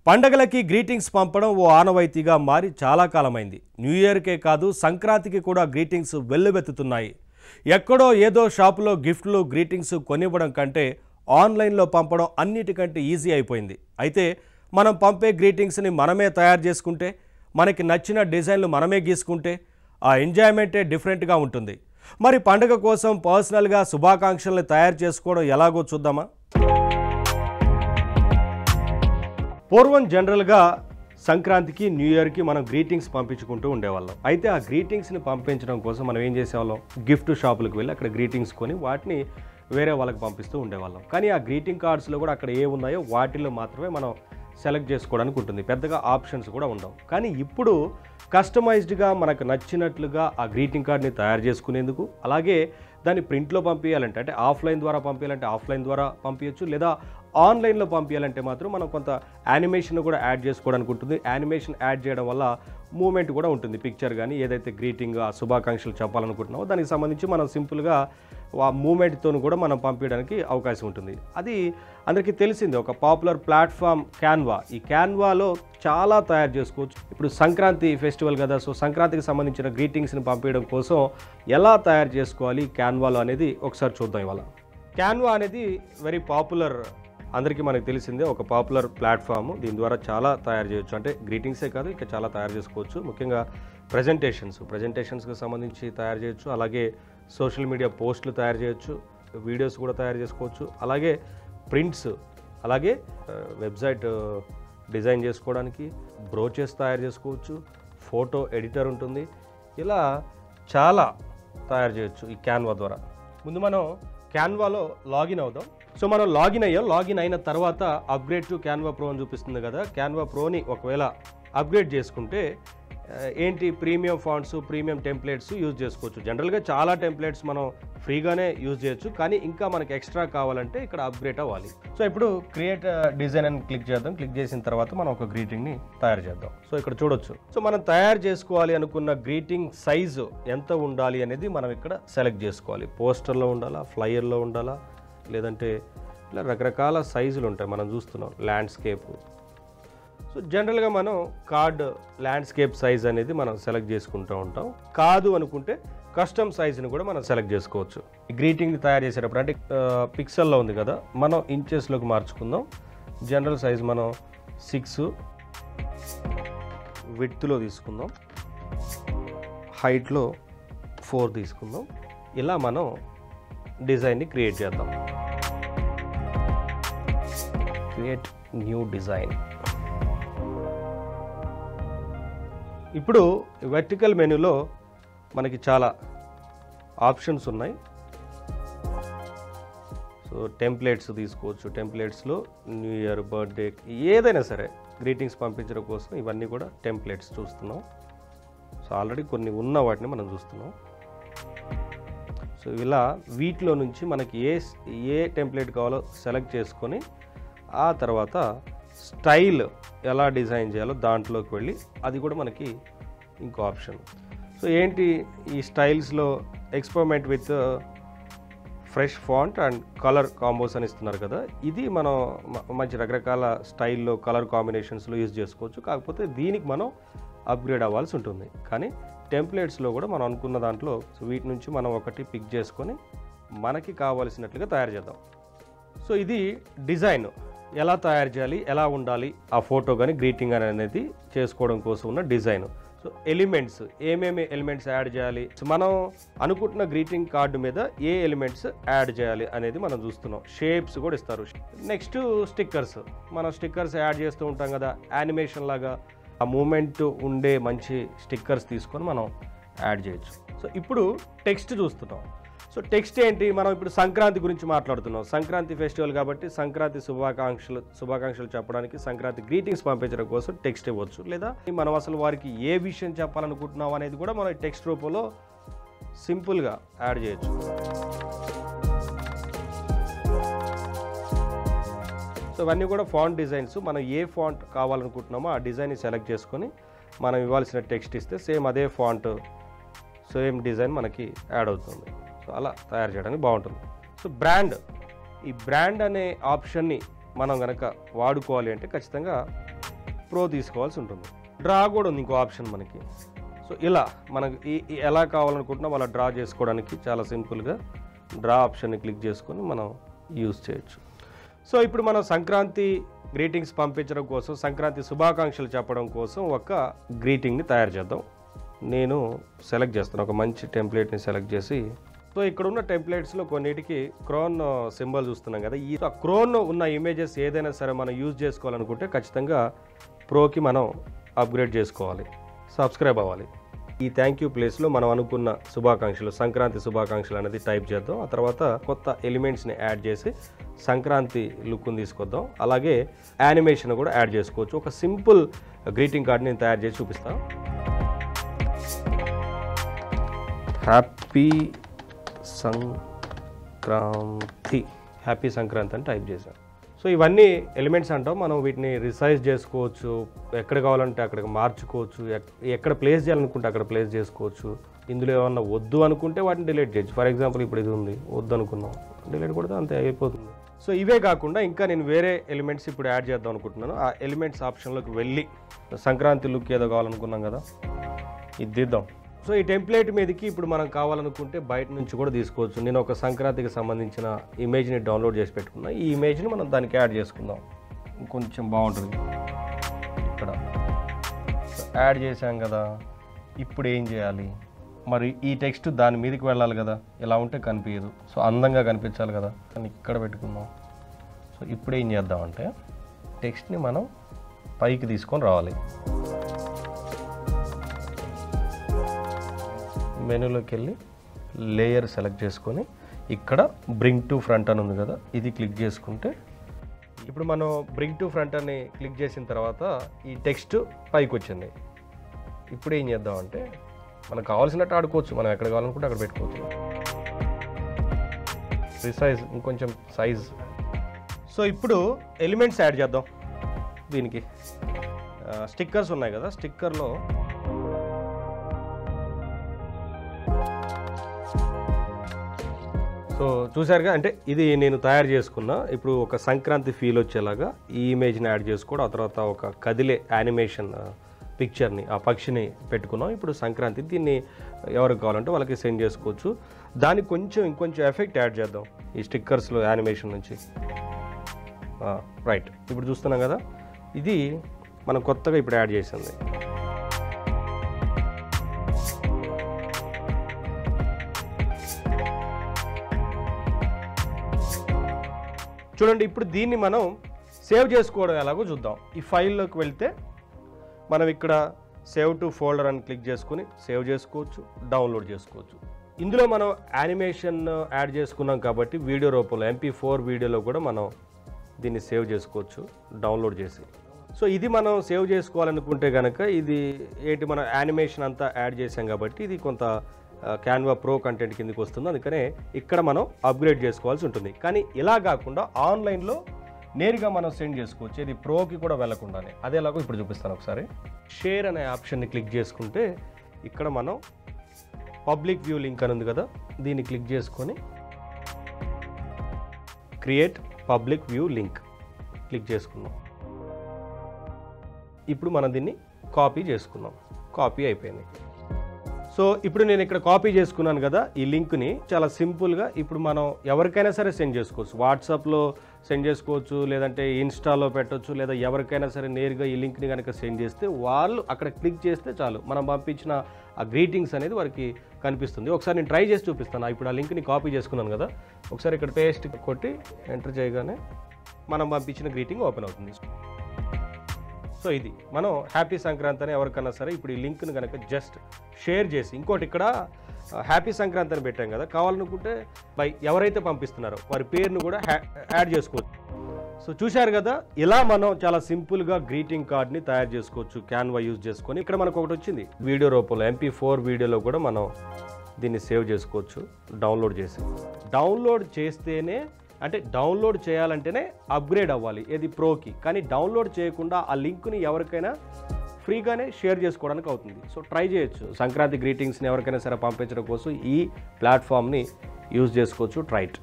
పండగలకి గ్రీటింగ్స్ పంపడం ఓ ఆనవాయితీగా మారి చాలా కాలమైంది. న్యూ ఇయర్కే కాదు సంక్రాంతికి కూడా గ్రీటింగ్స్ వెల్లువెత్తుతున్నాయి. ఎక్కడో ఏదో షాపులో గిఫ్ట్లు గ్రీటింగ్స్ కొనివ్వడం కంటే ఆన్లైన్లో పంపడం అన్నిటికంటే ఈజీ అయిపోయింది. అయితే మనం పంపే గ్రీటింగ్స్ని మనమే తయారు చేసుకుంటే, మనకి నచ్చిన డిజైన్లు మనమే గీసుకుంటే ఆ ఎంజాయ్మెంటే డిఫరెంట్గా ఉంటుంది. మరి పండగ కోసం పర్సనల్గా శుభాకాంక్షల్ని తయారు చేసుకోవడం ఎలాగో చూద్దామా? పూర్వం జనరల్గా సంక్రాంతికి న్యూ ఇయర్కి మనం గ్రీటింగ్స్ పంపించుకుంటూ ఉండేవాళ్ళం. అయితే ఆ గ్రీటింగ్స్ని పంపించడం కోసం మనం ఏం చేసేవాళ్ళం, గిఫ్ట్ షాపులకు వెళ్ళి అక్కడ గ్రీటింగ్స్ కొని వాటిని వేరే వాళ్ళకి పంపిస్తూ ఉండేవాళ్ళం. కానీ ఆ గ్రీటింగ్ కార్డ్స్లో కూడా అక్కడ ఏ ఉన్నాయో వాటిల్లో మాత్రమే మనం సెలెక్ట్ చేసుకోవడానికి ఉంటుంది, పెద్దగా ఆప్షన్స్ కూడా ఉండవు. కానీ ఇప్పుడు కస్టమైజ్డ్గా మనకు నచ్చినట్లుగా ఆ గ్రీటింగ్ కార్డ్ని తయారు చేసుకునేందుకు, అలాగే దాన్ని ప్రింట్లో పంపించాలంటే అంటే ఆఫ్లైన్ ద్వారా పంపించాలంటే ఆఫ్లైన్ ద్వారా పంపించచ్చు, లేదా ఆన్లైన్లో పంపించాలంటే మాత్రం మనం కొంత యానిమేషన్ కూడా యాడ్ చేసుకోవడానికి ఉంటుంది. యానిమేషన్ యాడ్ చేయడం వల్ల మూమెంట్ కూడా ఉంటుంది. పిక్చర్ కానీ ఏదైతే గ్రీటింగ్ ఆ శుభాకాంక్షలు చెప్పాలనుకుంటున్నామో దానికి సంబంధించి మనం సింపుల్గా ఆ మూమెంట్తో కూడా మనం పంపించడానికి అవకాశం ఉంటుంది. అది అందరికీ తెలిసింది, ఒక పాపులర్ ప్లాట్ఫామ్ క్యాన్వా. ఈ క్యాన్వాలో చాలా తయారు చేసుకోవచ్చు. ఇప్పుడు సంక్రాంతి ఫెస్టివల్ కదా, సో సంక్రాంతికి సంబంధించిన గ్రీటింగ్స్ని పంపించడం కోసం ఎలా తయారు చేసుకోవాలి క్యాన్వాలో అనేది ఒకసారి చూద్దాం ఇవాళ. క్యాన్వా అనేది వెరీ పాపులర్, అందరికీ మనకు తెలిసిందే, ఒక పాపులర్ ప్లాట్ఫామ్. దీని ద్వారా చాలా తయారు చేయొచ్చు, అంటే గ్రీటింగ్సే కాదు ఇంకా చాలా తయారు చేసుకోవచ్చు. ముఖ్యంగా ప్రజెంటేషన్స్కి సంబంధించి తయారు చేయొచ్చు, అలాగే సోషల్ మీడియా పోస్టులు తయారు చేయొచ్చు, వీడియోస్ కూడా తయారు చేసుకోవచ్చు, అలాగే ప్రింట్స్, అలాగే వెబ్సైట్ డిజైన్ చేసుకోవడానికి బ్రోచెస్ తయారు చేసుకోవచ్చు, ఫోటో ఎడిటర్ ఉంటుంది, ఇలా చాలా తయారు చేయొచ్చు ఈ క్యాన్వా ద్వారా. ముందు మనం క్యాన్వాలో లాగిన్ అవుదాం. సో మనం లాగిన్ అయిన తర్వాత అప్గ్రేడ్ టు క్యాన్వా ప్రో అని చూపిస్తుంది కదా. క్యాన్వా ప్రోని ఒకవేళ అప్గ్రేడ్ చేసుకుంటే ఏంటి, premium fonts, premium templates use చేసుకోవచ్చు. జనరల్గా చాలా టెంప్లెట్స్ మనం ఫ్రీగానే యూజ్ చేయొచ్చు, కానీ ఇంకా మనకి ఎక్స్ట్రా కావాలంటే ఇక్కడ అప్గ్రేడ్ అవ్వాలి. సో ఇప్పుడు క్రియేట్ డిజైన్ అని క్లిక్ చేద్దాం. క్లిక్ చేసిన తర్వాత మనం ఒక గ్రీటింగ్ని తయారు చేద్దాం. సో ఇక్కడ చూడొచ్చు. సో మనం తయారు చేసుకోవాలి అనుకున్న గ్రీటింగ్ సైజు ఎంత ఉండాలి అనేది మనం ఇక్కడ సెలెక్ట్ చేసుకోవాలి. పోస్టర్లో ఉండాలా, ఫ్లైయర్లో ఉండాలా, లేదంటే ఇలా రకరకాల సైజులు ఉంటాయి. మనం చూస్తున్నాం ల్యాండ్స్కేప్. సో జనరల్గా మనం కార్డ్ ల్యాండ్స్కేప్ సైజ్ అనేది మనం సెలెక్ట్ చేసుకుంటూ ఉంటాం. కాదు అనుకుంటే కస్టమ్ సైజ్ని కూడా మనం సెలెక్ట్ చేసుకోవచ్చు. ఈ గ్రీటింగ్ని తయారు చేసేటప్పుడు అంటే పిక్సెల్లో ఉంది కదా, మనం ఇంచెస్లోకి మార్చుకుందాం. జనరల్ సైజ్ మనం 6 విడ్త్లో తీసుకుందాం, హైట్లో 4 తీసుకుందాం. ఇలా మనం డిజైన్ని క్రియేట్ చేద్దాం. Create new design. ఇప్పుడు వర్టికల్ మెనూలో మనకి చాలా ఆప్షన్స్ ఉన్నాయి. సో టెంప్లెట్స్ తీసుకోవచ్చు. టెంప్లెట్స్లో న్యూ ఇయర్, బర్త్డే, ఏదైనా సరే గ్రీటింగ్స్ పంపించడం కోసం ఇవన్నీ కూడా టెంప్లెట్స్ చూస్తున్నాం. సో ఆల్రెడీ కొన్ని ఉన్న వాటిని మనం చూస్తున్నాం. సో ఇలా వీటిలో నుంచి మనకి ఏ టెంప్లెట్ కావాలో సెలెక్ట్ చేసుకొని ఆ తర్వాత స్టైల్ ఎలా డిజైన్ చేయాలో దాంట్లోకి వెళ్ళి అది కూడా మనకి ఇంకో ఆప్షన్. సో ఏంటి ఈ స్టైల్స్లో experiment with fresh font and colour combos అని ఇస్తున్నారు కదా, ఇది మనం మంచి రకరకాల స్టైల్లో కలర్ కాంబినేషన్స్లో యూజ్ చేసుకోవచ్చు. కాకపోతే దీనికి మనం అప్గ్రేడ్ అవ్వాల్సి ఉంటుంది. కానీ టెంప్లెట్స్లో కూడా మనం అనుకున్న దాంట్లో సో వీటి నుంచి మనం ఒకటి పిక్ చేసుకొని మనకి కావాల్సినట్లుగా తయారు చేద్దాం. సో ఇది డిజైన్ ఎలా తయారు చేయాలి, ఎలా ఉండాలి ఆ ఫోటో కానీ గ్రీటింగ్ అనేది చేసుకోవడం కోసం ఉన్న డిజైన్. సో ఎలిమెంట్స్, ఏమేమి ఎలిమెంట్స్ యాడ్ చేయాలి, సో మనం అనుకుంటున్న గ్రీటింగ్ కార్డు మీద ఏ ఎలిమెంట్స్ యాడ్ చేయాలి అనేది మనం చూస్తున్నాం. షేప్స్ కూడా ఇస్తారు. నెక్స్ట్ స్టిక్కర్స్, మనం స్టిక్కర్స్ యాడ్ చేస్తూ ఉంటాం కదా, యానిమేషన్ లాగా ఆ మూమెంట్ ఉండే మంచి స్టిక్కర్స్ తీసుకొని మనం యాడ్ చేయొచ్చు. సో ఇప్పుడు టెక్స్ట్ చూస్తున్నాం. సో టెక్స్ట్ ఏంటి, మనం ఇప్పుడు సంక్రాంతి గురించి మాట్లాడుతున్నాం. సంక్రాంతి ఫెస్టివల్ కాబట్టి సంక్రాంతి శుభాకాంక్షలు చెప్పడానికి, సంక్రాంతి గ్రీటింగ్స్ పంపించడం కోసం టెక్స్ట్ ఇవ్వచ్చు. లేదా మనం అసలు వారికి ఏ విషయం చెప్పాలనుకుంటున్నాం అనేది కూడా మనం టెక్స్ట్ రూపంలో సింపుల్గా యాడ్ చేయొచ్చు. సో ఇవన్నీ కూడా ఫాంట్ డిజైన్స్. మనం ఏ ఫాంట్ కావాలనుకుంటున్నామో ఆ డిజైన్ని సెలెక్ట్ చేసుకొని మనం ఇవ్వాల్సిన టెక్స్ట్ ఇస్తే సేమ్ అదే ఫాంట్, సేమ్ డిజైన్ మనకి యాడ్ అవుతుంది. సో అలా తయారు చేయడానికి బాగుంటుంది. సో బ్రాండ్, ఈ బ్రాండ్ అనే ఆప్షన్ని మనం కనుక వాడుకోవాలి అంటే ఖచ్చితంగా ప్రో తీసుకోవాల్సి ఉంటుంది. డ్రా కూడా ఉంది ఇంకో ఆప్షన్ మనకి. సో ఇలా మనకి ఎలా కావాలనుకుంటున్నా అలా డ్రా చేసుకోవడానికి చాలా సింపుల్గా డ్రా ఆప్షన్ని క్లిక్ చేసుకొని మనం యూజ్ చేయొచ్చు. సో ఇప్పుడు మనం సంక్రాంతి గ్రీటింగ్స్ పంపించడం కోసం, సంక్రాంతి శుభాకాంక్షలు చెప్పడం కోసం ఒక గ్రీటింగ్ని తయారు చేద్దాం. నేను సెలెక్ట్ చేస్తాను, ఒక మంచి టెంప్లెట్ని సెలెక్ట్ చేసి. సో ఇక్కడ ఉన్న టెంప్లెట్స్లో కొన్నిటికి క్రోన్ సింబల్ చూస్తున్నాం కదా, ఈ క్రోన్ ఉన్న ఇమేజెస్ ఏదైనా సరే మనం యూజ్ చేసుకోవాలనుకుంటే ఖచ్చితంగా ప్రోకి మనం అప్గ్రేడ్ చేసుకోవాలి, సబ్స్క్రైబ్ అవ్వాలి. ఈ థ్యాంక్ యూ ప్లేస్లో మనం అనుకున్న శుభాకాంక్షలు, సంక్రాంతి శుభాకాంక్షలు అనేది టైప్ చేద్దాం. ఆ తర్వాత కొత్త ఎలిమెంట్స్ని యాడ్ చేసి సంక్రాంతి లుక్ని తీసుకొద్దాం. అలాగే యానిమేషన్ కూడా యాడ్ చేసుకోవచ్చు. ఒక సింపుల్ గ్రీటింగ్ కార్డ్ని నేను తయారు చేసి చూపిస్తాను. హ్యాపీ సంక్రాంతి అని టైప్ చేశాను. సో ఇవన్నీ ఎలిమెంట్స్ అంటాం. మనం వీటిని రిసైజ్ చేసుకోవచ్చు, ఎక్కడ కావాలంటే అక్కడికి మార్చుకోవచ్చు, ఎక్కడ ప్లేస్ చేయాలనుకుంటే అక్కడ ప్లేస్ చేసుకోవచ్చు. ఇందులో ఏమన్నా వద్దు అనుకుంటే వాటిని డిలీట్ చేయొచ్చు. ఫర్ ఎగ్జాంపుల్ ఇప్పుడు ఇది ఉంది, వద్దు అనుకున్నాం, డిలీట్ కొడితే అంతే అయిపోతుంది. సో ఇవే కాకుండా ఇంకా నేను వేరే ఎలిమెంట్స్ ఇప్పుడు యాడ్ చేద్దాం అనుకుంటున్నాను. ఆ ఎలిమెంట్స్ ఆప్షన్లోకి వెళ్ళి సంక్రాంతి లుక్ ఏదో కావాలనుకున్నాం కదా, ఇది దిద్దాం. సో ఈ టెంప్లెట్ మీదకి ఇప్పుడు మనం కావాలనుకుంటే బయట నుంచి కూడా తీసుకోవచ్చు. నేను ఒక సంక్రాంతికి సంబంధించిన ఇమేజ్ని డౌన్లోడ్ చేసి పెట్టుకున్నా. ఈ ఇమేజ్ని మనం దానికి యాడ్ చేసుకుందాం, కొంచెం బాగుంటుంది. ఇక్కడ యాడ్ చేసాం కదా, ఇప్పుడు ఏం చేయాలి మరి? ఈ టెక్స్ట్ దాని మీదకి వెళ్ళాలి కదా, ఇలా ఉంటే కనిపించదు. సో అందంగా కనిపించాలి కదా, కానీ ఇక్కడ పెట్టుకుందాం. సో ఇప్పుడు ఏం చేద్దామంటే టెక్స్ట్ని మనం పైకి తీసుకొని రావాలి. మెనూలోకి వెళ్ళి లేయర్ సెలెక్ట్ చేసుకొని ఇక్కడ బ్రింగ్ టు ఫ్రంట్ అని ఉంది కదా, ఇది క్లిక్ చేసుకుంటే ఇప్పుడు మనం బ్రింగ్ టు ఫ్రంట్ అని క్లిక్ చేసిన తర్వాత ఈ టెక్స్ట్ పైకి వచ్చింది. ఇప్పుడు ఏం చేద్దామంటే మనకు కావాల్సినట్టు ఆడుకోవచ్చు, మనం ఎక్కడ కావాలనుకుంటే అక్కడ పెట్టుకోవచ్చు. రిసైజ్ ఇంకొంచెం సైజ్. సో ఇప్పుడు ఎలిమెంట్స్ యాడ్ చేద్దాం. దీనికి స్టిక్కర్స్ ఉన్నాయి కదా, స్టిక్కర్లో సో చూసారుగా, అంటే ఇది నేను తయారు చేసుకున్నా. ఇప్పుడు ఒక సంక్రాంతి ఫీల్ వచ్చేలాగా ఈ ఇమేజ్ని యాడ్ చేసుకోవడం, ఆ తర్వాత ఒక కదిలే యానిమేషన్ పిక్చర్ని, ఆ పక్షిని పెట్టుకున్నాం. ఇప్పుడు సంక్రాంతి, దీన్ని ఎవరికి కావాలంటే వాళ్ళకి సెండ్ చేసుకోవచ్చు. దానికి ఇంకొంచెం ఎఫెక్ట్ యాడ్ చేద్దాం ఈ స్టిక్కర్స్లో యానిమేషన్ నుంచి. రైట్, ఇప్పుడు చూస్తున్నాం కదా, ఇది మనం కొత్తగా ఇప్పుడు యాడ్ చేసింది. చూడండి, ఇప్పుడు దీన్ని మనం సేవ్ చేసుకోవడం ఎలాగో చూద్దాం. ఈ ఫైల్లోకి వెళ్తే మనం ఇక్కడ సేవ్ టు ఫోల్డర్ అని క్లిక్ చేసుకుని సేవ్ చేసుకోవచ్చు, డౌన్లోడ్ చేసుకోవచ్చు. ఇందులో మనం యానిమేషన్ యాడ్ చేసుకున్నాం కాబట్టి వీడియో రూపంలో MP4 వీడియోలో కూడా మనం దీన్ని సేవ్ చేసుకోవచ్చు డౌన్లోడ్ చేసి. సో ఇది మనం సేవ్ చేసుకోవాలనుకుంటే కనుక ఇది మనం యానిమేషన్ అంతా యాడ్ చేసాం కాబట్టి ఇది కొంత క్యాన్వా ప్రో కంటెంట్ కిందకి వస్తుంది. అందుకనే ఇక్కడ మనం అప్గ్రేడ్ చేసుకోవాల్సి ఉంటుంది. కానీ ఇలా కాకుండా ఆన్లైన్లో నేరుగా మనం సెండ్ చేసుకోవచ్చు, ఇది ప్రోకి కూడా వెళ్లకుండానే. అదేలాగో ఇప్పుడు చూపిస్తాను ఒకసారి. షేర్ అనే ఆప్షన్ని క్లిక్ చేసుకుంటే ఇక్కడ మనం పబ్లిక్ వ్యూ లింక్ అని ఉంది కదా, దీన్ని క్లిక్ చేసుకొని create public view link click చేసుకున్నాం. ఇప్పుడు మనం దీన్ని కాపీ చేసుకున్నాం. కాపీ అయిపోయింది. సో ఇప్పుడు నేను ఇక్కడ కాపీ చేసుకున్నాను కదా ఈ లింక్ని, చాలా సింపుల్గా ఇప్పుడు మనం ఎవరికైనా సరే సెండ్ చేసుకోవచ్చు. వాట్సాప్లో సెండ్ చేసుకోవచ్చు, లేదంటే ఇన్స్టాలో పెట్టవచ్చు, లేదా ఎవరికైనా సరే నేరుగా ఈ లింక్ని కనుక సెండ్ చేస్తే వాళ్ళు అక్కడ క్లిక్ చేస్తే చాలు, మనం పంపించిన ఆ గ్రీటింగ్స్ అనేది వారికి కనిపిస్తుంది. ఒకసారి నేను ట్రై చేసి చూపిస్తాను. ఇప్పుడు ఆ లింక్ని కాపీ చేసుకున్నాను కదా, ఒకసారి ఇక్కడ పేస్ట్ కొట్టి ఎంటర్ చేయగానే మనం పంపించిన గ్రీటింగ్ ఓపెన్ అవుతుంది. సో ఇది మనం హ్యాపీ సంక్రాంతి అని ఎవరికన్నా సరే ఇప్పుడు ఈ లింక్ను కనుక జస్ట్ షేర్ చేసి, ఇంకోటి ఇక్కడ హ్యాపీ సంక్రాంతి అని పెట్టాం కదా, కావాలనుకుంటే ఎవరైతే పంపిస్తున్నారో వారి పేరును కూడా యాడ్ చేసుకోవచ్చు. సో చూశారు కదా, ఇలా మనం చాలా సింపుల్గా గ్రీటింగ్ కార్డ్ని తయారు చేసుకోవచ్చు క్యాన్వా యూజ్ చేసుకొని. ఇక్కడ మనకు ఒకటి వచ్చింది వీడియో రూపంలో, MP4 వీడియోలో కూడా మనం దీన్ని సేవ్ చేసుకోవచ్చు డౌన్లోడ్ చేసి. డౌన్లోడ్ చేస్తేనే, అంటే డౌన్లోడ్ చేయాలంటేనే అప్గ్రేడ్ అవ్వాలి ఏది ప్రోకి, కానీ డౌన్లోడ్ చేయకుండా ఆ లింక్ని ఎవరికైనా ఫ్రీగానే షేర్ చేసుకోవడానికి అవుతుంది. సో ట్రై చేయొచ్చు, సంక్రాంతి గ్రీటింగ్స్ని ఎవరికైనా సరే పంపించడం కోసం ఈ ప్లాట్ఫామ్ని యూజ్ చేసుకోవచ్చు. Try it.